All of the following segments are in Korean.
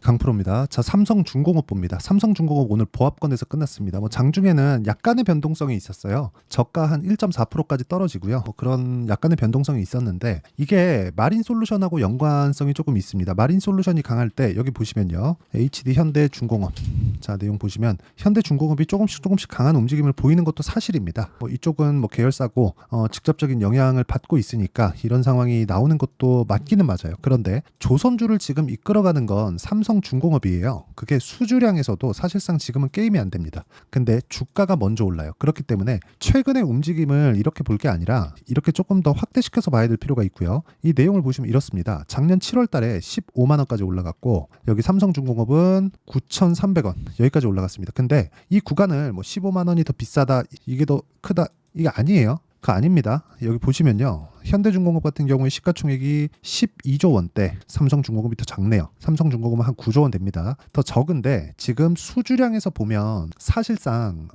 강프로입니다. 자, 삼성중공업 봅니다. 삼성중공업 오늘 보합권에서 끝났습니다. 장중에는 약간의 변동성이 있었어요. 저가 한 1.4%까지 떨어지고요. 그런 약간의 변동성이 있었는데 이게 마린솔루션하고 연관성이 조금 있습니다. 마린솔루션이 강할 때 여기 보시면요. HD 현대중공업. 자, 내용 보시면 현대중공업이 조금씩 강한 움직임을 보이는 것도 사실입니다. 이쪽은 계열사고 직접적인 영향을 받고 있으니까 이런 상황이 나오는 것도 맞기는 맞아요. 그런데 조선주를 지금 이끌어가는 건 삼성중공업이에요. 그게 수주량에서도 사실상 지금은 게임이 안 됩니다. 근데 주가가 먼저 올라요. 그렇기 때문에 최근의 움직임을 이렇게 볼 게 아니라 이렇게 조금 더 확대시켜서 봐야 될 필요가 있고요. 이 내용을 보시면 이렇습니다. 작년 7월 달에 15만 원까지 올라갔고 여기 삼성중공업은 9,300원 여기까지 올라갔습니다. 근데 이 구간을 15만 원이 더 비싸다, 이게 더 크다, 이게 아니에요. 그거 아닙니다. 여기 보시면요. 현대중공업 같은 경우에 시가총액이 12조 원대, 삼성중공업이 더 작네요. 삼성중공업은 한 9조 원 됩니다. 더 적은데 지금 수주량에서 보면 사실상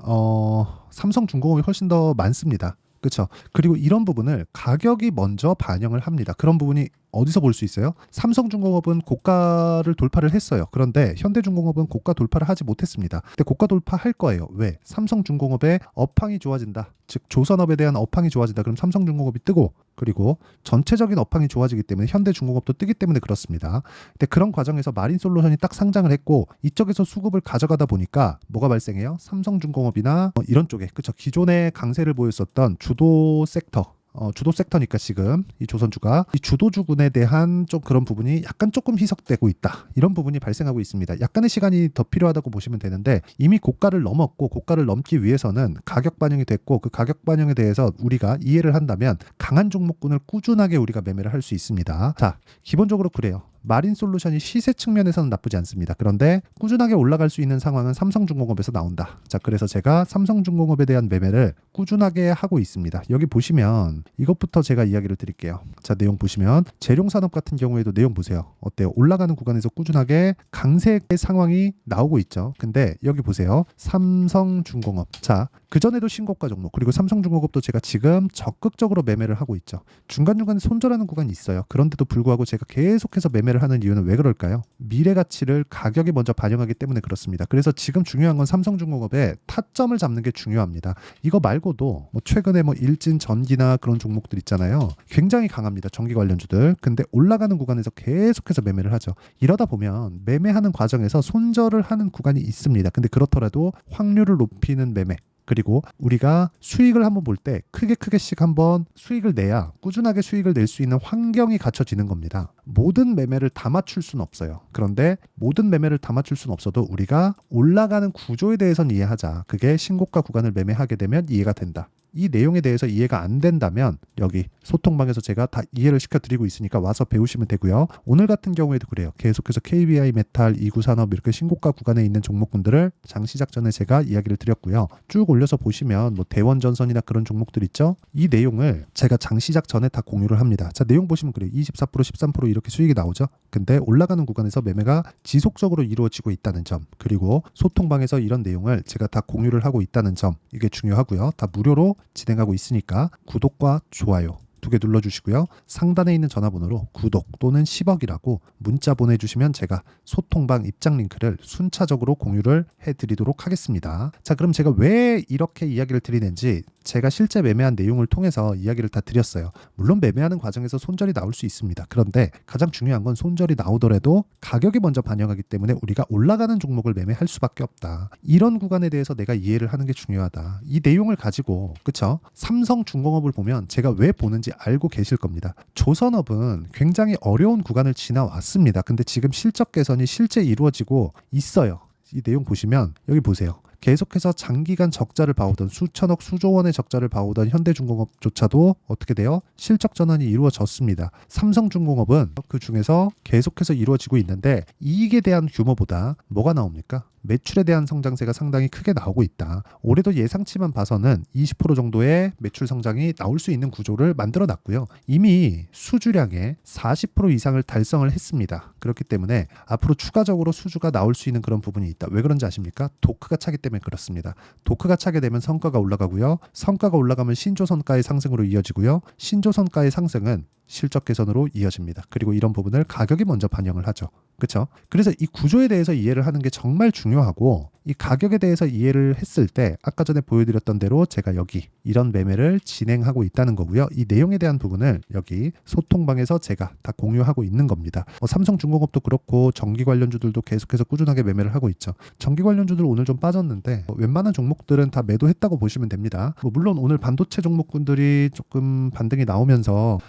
삼성중공업이 훨씬 더 많습니다. 그렇죠. 그리고 이런 부분을 가격이 먼저 반영을 합니다. 그런 부분이 어디서 볼 수 있어요? 삼성중공업은 고가를 돌파를 했어요. 그런데 현대중공업은 고가 돌파를 하지 못했습니다. 근데 고가 돌파할 거예요. 왜? 삼성중공업의 업황이 좋아진다. 즉 조선업에 대한 업황이 좋아진다. 그럼 삼성중공업이 뜨고, 그리고 전체적인 업황이 좋아지기 때문에 현대중공업도 뜨기 때문에 그렇습니다. 근데 그런 과정에서 마린솔루션이 딱 상장을 했고 이쪽에서 수급을 가져가다 보니까 뭐가 발생해요? 삼성중공업이나 이런 쪽에, 그렇죠, 기존의 강세를 보였었던 주도 섹터, 주도 섹터니까 지금 이 조선주가 이 주도주군에 대한 좀 그런 부분이 약간 조금 희석되고 있다. 이런 부분이 발생하고 있습니다. 약간의 시간이 더 필요하다고 보시면 되는데 이미 고가를 넘었고 고가를 넘기 위해서는 가격 반영이 됐고 그 가격 반영에 대해서 우리가 이해를 한다면 강한 종목군을 꾸준하게 우리가 매매를 할 수 있습니다. 자, 기본적으로 그래요. 마린솔루션이 시세 측면에서는 나쁘지 않습니다. 그런데 꾸준하게 올라갈 수 있는 상황은 삼성중공업에서 나온다. 자, 그래서 제가 삼성중공업에 대한 매매를 꾸준하게 하고 있습니다. 여기 보시면 이것부터 제가 이야기를 드릴게요. 자, 내용 보시면 재룡산업 같은 경우에도 내용 보세요. 어때요? 올라가는 구간에서 꾸준하게 강세의 상황이 나오고 있죠. 근데 여기 보세요. 삼성중공업. 자, 그전에도 신고가 종목, 그리고 삼성중공업도 제가 지금 적극적으로 매매를 하고 있죠. 중간중간에 손절하는 구간이 있어요. 그런데도 불구하고 제가 계속해서 매매를 하는 이유는 왜 그럴까요? 미래 가치를 가격이 먼저 반영하기 때문에 그렇습니다. 그래서 지금 중요한 건 삼성중공업의 타점을 잡는 게 중요합니다. 이거 말고도 최근에 일진 전기나 그런 종목들 있잖아요. 굉장히 강합니다. 전기 관련주들. 근데 올라가는 구간에서 계속해서 매매를 하죠. 이러다 보면 매매하는 과정에서 손절을 하는 구간이 있습니다. 근데 그렇더라도 확률을 높이는 매매, 그리고 우리가 수익을 한번 볼 때 크게씩 한번 수익을 내야 꾸준하게 수익을 낼 수 있는 환경이 갖춰지는 겁니다. 모든 매매를 다 맞출 수는 없어요. 그런데 모든 매매를 다 맞출 수는 없어도 우리가 올라가는 구조에 대해서는 이해하자. 그게 신고가 구간을 매매하게 되면 이해가 된다. 이 내용에 대해서 이해가 안 된다면 여기 소통방에서 제가 다 이해를 시켜드리고 있으니까 와서 배우시면 되고요. 오늘 같은 경우에도 그래요. 계속해서 KBI 메탈, 이구산업 이렇게 신고가 구간에 있는 종목군들을 장 시작 전에 제가 이야기를 드렸고요. 쭉 올려서 보시면 대원전선이나 그런 종목들 있죠. 이 내용을 제가 장 시작 전에 다 공유를 합니다. 자, 내용 보시면 그래요. 24%, 13% 이렇게 수익이 나오죠. 근데 올라가는 구간에서 매매가 지속적으로 이루어지고 있다는 점, 그리고 소통방에서 이런 내용을 제가 다 공유를 하고 있다는 점, 이게 중요하고요. 다 무료로 진행하고 있으니까 구독과 좋아요 2개 눌러주시고요. 상단에 있는 전화번호로 구독 또는 10억이라고 문자 보내주시면 제가 소통방 입장 링크를 순차적으로 공유를 해드리도록 하겠습니다. 자, 그럼 제가 왜 이렇게 이야기를 드리는지 제가 실제 매매한 내용을 통해서 이야기를 다 드렸어요. 물론 매매하는 과정에서 손절이 나올 수 있습니다. 그런데 가장 중요한 건 손절이 나오더라도 가격이 먼저 반영하기 때문에 우리가 올라가는 종목을 매매할 수밖에 없다. 이런 구간에 대해서 내가 이해를 하는 게 중요하다. 이 내용을 가지고, 그쵸? 삼성중공업을 보면 제가 왜 보는지 알고 계실 겁니다. 조선업은 굉장히 어려운 구간을 지나왔습니다. 근데 지금 실적 개선이 실제 이루어지고 있어요. 이 내용 보시면 여기 보세요. 계속해서 장기간 적자를 봐오던 수천억 수조 원의 적자를 봐오던 현대중공업조차도 어떻게 돼요? 실적 전환이 이루어졌습니다. 삼성중공업은 그 중에서 계속해서 이루어지고 있는데 이익에 대한 규모보다 뭐가 나옵니까? 매출에 대한 성장세가 상당히 크게 나오고 있다. 올해도 예상치만 봐서는 20% 정도의 매출 성장이 나올 수 있는 구조를 만들어 놨고요. 이미 수주량의 40% 이상을 달성을 했습니다. 그렇기 때문에 앞으로 추가적으로 수주가 나올 수 있는 그런 부분이 있다. 왜 그런지 아십니까? 도크가 차기 때문에 그렇습니다. 도크가 차게 되면 성과가 올라가고요. 성과가 올라가면 신조선가의 상승으로 이어지고요. 신조선가의 상승은 실적 개선으로 이어집니다. 그리고 이런 부분을 가격이 먼저 반영을 하죠. 그렇죠? 그래서 이 구조에 대해서 이해를 하는 게 정말 중요하고, 이 가격에 대해서 이해를 했을 때 아까 전에 보여드렸던 대로 제가 여기 이런 매매를 진행하고 있다는 거고요. 이 내용에 대한 부분을 여기 소통방에서 제가 다 공유하고 있는 겁니다. 삼성중공업도 그렇고 전기 관련주들도 계속해서 꾸준하게 매매를 하고 있죠. 전기 관련주들 오늘 좀 빠졌는데 웬만한 종목들은 다 매도했다고 보시면 됩니다. 물론 오늘 반도체 종목군들이 조금 반등이 나오면서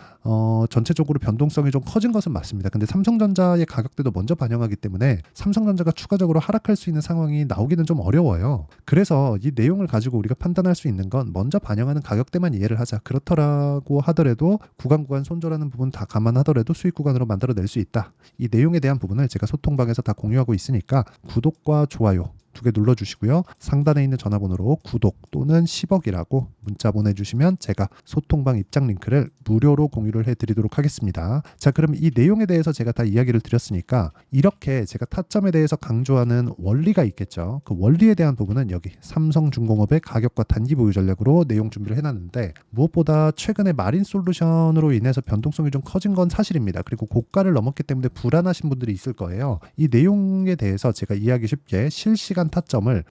전체적으로 변동성이 좀 커진 것은 맞습니다. 근데 삼성전자의 가격대도 먼저 반영하기 때문에 삼성전자가 추가적으로 하락할 수 있는 상황이 나오기는 좀 어려워요. 그래서 이 내용을 가지고 우리가 판단할 수 있는 건 먼저 반영하는 가격대만 이해를 하자. 그렇더라고 하더라도 구간 손절하는 부분 다 감안하더라도 수익 구간으로 만들어낼 수 있다. 이 내용에 대한 부분을 제가 소통방에서 다 공유하고 있으니까 구독과 좋아요 2개 눌러주시고요. 상단에 있는 전화번호로 구독 또는 10억이라고 문자 보내주시면 제가 소통방 입장 링크를 무료로 공유를 해드리도록 하겠습니다. 자, 그럼 이 내용에 대해서 제가 다 이야기를 드렸으니까 이렇게 제가 타점에 대해서 강조하는 원리가 있겠죠. 그 원리에 대한 부분은 여기 삼성중공업의 가격과 단기 보유 전략으로 내용 준비를 해놨는데, 무엇보다 최근에 마린솔루션으로 인해서 변동성이 좀 커진 건 사실입니다. 그리고 고가를 넘었기 때문에 불안하신 분들이 있을 거예요. 이 내용에 대해서 제가 이해하기 쉽게 실시간 타점을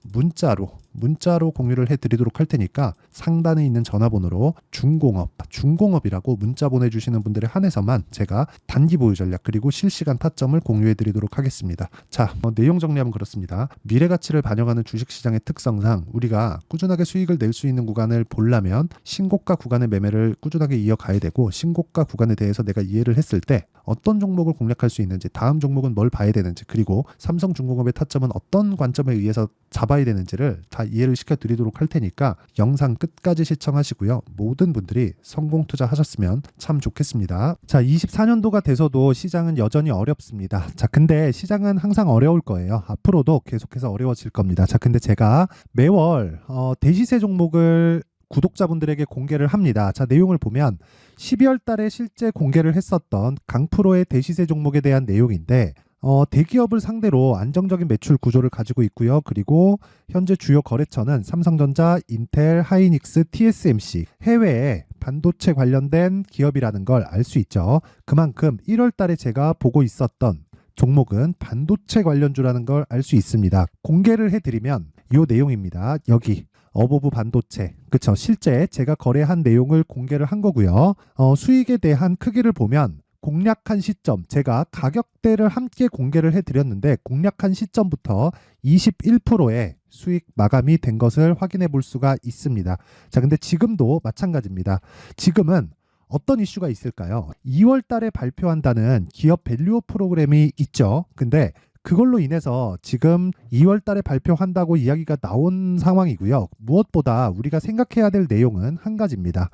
문자로 공유를 해드리도록 할 테니까 상단에 있는 전화번호로 중공업이라고 문자 보내주시는 분들에 한해서만 제가 단기 보유 전략 그리고 실시간 타점을 공유해드리도록 하겠습니다. 자, 내용 정리하면 그렇습니다. 미래가치를 반영하는 주식시장의 특성상 우리가 꾸준하게 수익을 낼 수 있는 구간을 보려면 신고가 구간의 매매를 꾸준하게 이어가야 되고, 신고가 구간에 대해서 내가 이해를 했을 때 어떤 종목을 공략할 수 있는지, 다음 종목은 뭘 봐야 되는지, 그리고 삼성중공업의 타점은 어떤 관점에 의해서 잡아야 되는지를 다 이해를 시켜드리도록 할 테니까 영상 끝까지 시청하시고요. 모든 분들이 성공 투자하셨으면 참 좋겠습니다. 자, 24년도가 돼서도 시장은 여전히 어렵습니다. 자, 근데 시장은 항상 어려울 거예요. 앞으로도 계속해서 어려워질 겁니다. 자, 근데 제가 매월 대시세 종목을 구독자분들에게 공개를 합니다. 자, 내용을 보면 12월 달에 실제 공개를 했었던 강프로의 대시세 종목에 대한 내용인데, 대기업을 상대로 안정적인 매출 구조를 가지고 있고요. 그리고 현재 주요 거래처는 삼성전자, 인텔, 하이닉스, TSMC, 해외에 반도체 관련된 기업이라는 걸 알 수 있죠. 그만큼 1월 달에 제가 보고 있었던 종목은 반도체 관련주라는 걸 알 수 있습니다. 공개를 해드리면 이 내용입니다. 여기 어보브 반도체, 그쵸? 실제 제가 거래한 내용을 공개를 한 거고요. 수익에 대한 크기를 보면 공략한 시점, 제가 가격대를 함께 공개를 해드렸는데 공략한 시점부터 21%의 수익 마감이 된 것을 확인해 볼 수가 있습니다. 자, 근데 지금도 마찬가지입니다. 지금은 어떤 이슈가 있을까요? 2월 달에 발표한다는 기업 밸류업 프로그램이 있죠. 근데 그걸로 인해서 지금 2월 달에 발표한다고 이야기가 나온 상황이고요. 무엇보다 우리가 생각해야 될 내용은 한 가지입니다.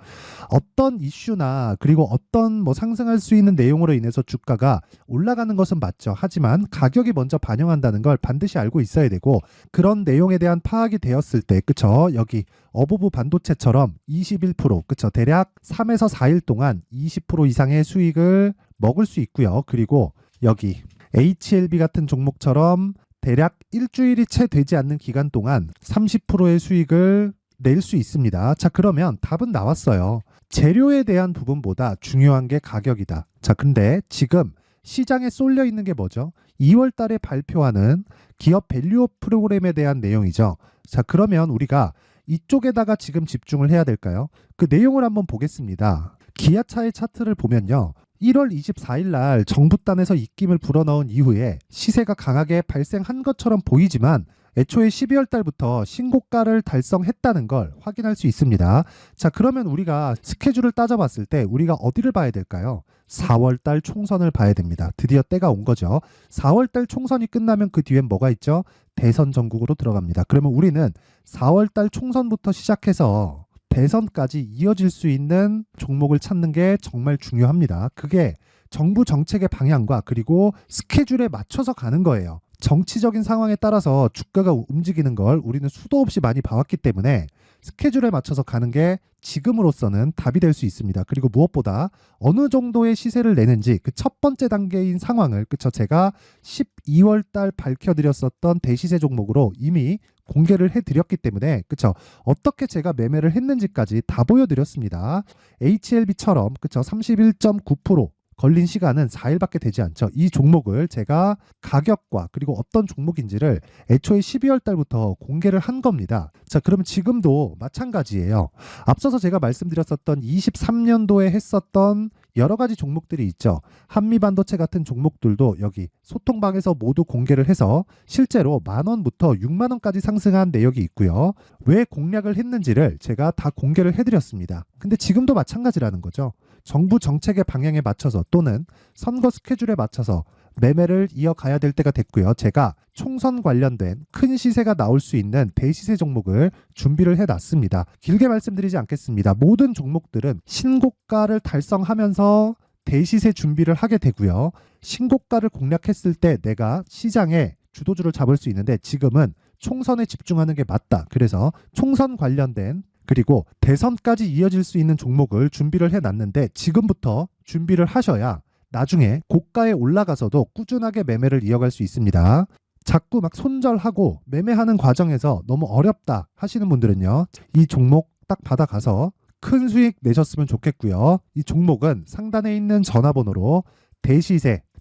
어떤 이슈나 그리고 어떤 상승할 수 있는 내용으로 인해서 주가가 올라가는 것은 맞죠. 하지만 가격이 먼저 반영한다는 걸 반드시 알고 있어야 되고, 그런 내용에 대한 파악이 되었을 때, 그쵸? 여기 어보브 반도체처럼 21%, 그쵸? 대략 3에서 4일 동안 20% 이상의 수익을 먹을 수 있고요. 그리고 여기 HLB 같은 종목처럼 대략 일주일이 채 되지 않는 기간 동안 30%의 수익을 낼 수 있습니다. 자, 그러면 답은 나왔어요. 재료에 대한 부분보다 중요한 게 가격이다. 자, 근데 지금 시장에 쏠려 있는 게 뭐죠? 2월 달에 발표하는 기업 밸류업 프로그램에 대한 내용이죠. 자, 그러면 우리가 이쪽에다가 지금 집중을 해야 될까요? 그 내용을 한번 보겠습니다. 기아차의 차트를 보면요. 1월 24일 날 정부단에서 입김을 불어넣은 이후에 시세가 강하게 발생한 것처럼 보이지만 애초에 12월 달부터 신고가를 달성했다는 걸 확인할 수 있습니다. 자, 그러면 우리가 스케줄을 따져봤을 때 우리가 어디를 봐야 될까요? 4월 달 총선을 봐야 됩니다. 드디어 때가 온 거죠. 4월 달 총선이 끝나면 그 뒤엔 뭐가 있죠? 대선 전국으로 들어갑니다. 그러면 우리는 4월 달 총선부터 시작해서 대선까지 이어질 수 있는 종목을 찾는 게 정말 중요합니다. 그게 정부 정책의 방향과 그리고 스케줄에 맞춰서 가는 거예요. 정치적인 상황에 따라서 주가가 움직이는 걸 우리는 수도 없이 많이 봐왔기 때문에 스케줄에 맞춰서 가는 게 지금으로서는 답이 될 수 있습니다. 그리고 무엇보다 어느 정도의 시세를 내는지 그 첫 번째 단계인 상황을, 그쵸? 제가 12월 달 밝혀드렸었던 대시세 종목으로 이미 공개를 해드렸기 때문에 그쵸? 어떻게 제가 매매를 했는지까지 다 보여드렸습니다. HLB처럼 그쵸? 31.9% 걸린 시간은 4일밖에 되지 않죠. 이 종목을 제가 가격과 그리고 어떤 종목인지를 애초에 12월 달부터 공개를 한 겁니다. 자, 그러면 지금도 마찬가지예요. 앞서서 제가 말씀드렸었던 23년도에 했었던 여러 가지 종목들이 있죠. 한미반도체 같은 종목들도 여기 소통방에서 모두 공개를 해서 실제로 10,000원부터 60,000원까지 상승한 내역이 있고요. 왜 공략을 했는지를 제가 다 공개를 해드렸습니다. 근데 지금도 마찬가지라는 거죠. 정부 정책의 방향에 맞춰서 또는 선거 스케줄에 맞춰서 매매를 이어가야 될 때가 됐고요. 제가 총선 관련된 큰 시세가 나올 수 있는 대시세 종목을 준비를 해놨습니다. 길게 말씀드리지 않겠습니다. 모든 종목들은 신고가를 달성하면서 대시세 준비를 하게 되고요. 신고가를 공략했을 때 내가 시장에 주도주를 잡을 수 있는데 지금은 총선에 집중하는 게 맞다. 그래서 총선 관련된 그리고 대선까지 이어질 수 있는 종목을 준비를 해놨는데 지금부터 준비를 하셔야 나중에 고가에 올라가서도 꾸준하게 매매를 이어갈 수 있습니다. 자꾸 막 손절하고 매매하는 과정에서 너무 어렵다 하시는 분들은요. 이 종목 딱 받아가서 큰 수익 내셨으면 좋겠고요. 이 종목은 상단에 있는 전화번호로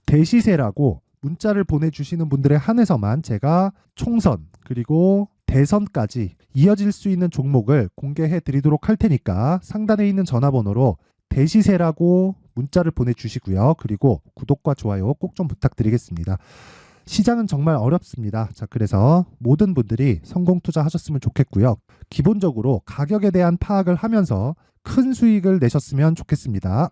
대시세라고 문자를 보내주시는 분들에 한해서만 제가 총선 그리고 대선까지 이어질 수 있는 종목을 공개해 드리도록 할 테니까 상단에 있는 전화번호로 대시세라고 문자를 보내주시고요. 그리고 구독과 좋아요 꼭 좀 부탁드리겠습니다. 시장은 정말 어렵습니다. 자, 그래서 모든 분들이 성공 투자하셨으면 좋겠고요. 기본적으로 가격에 대한 파악을 하면서 큰 수익을 내셨으면 좋겠습니다.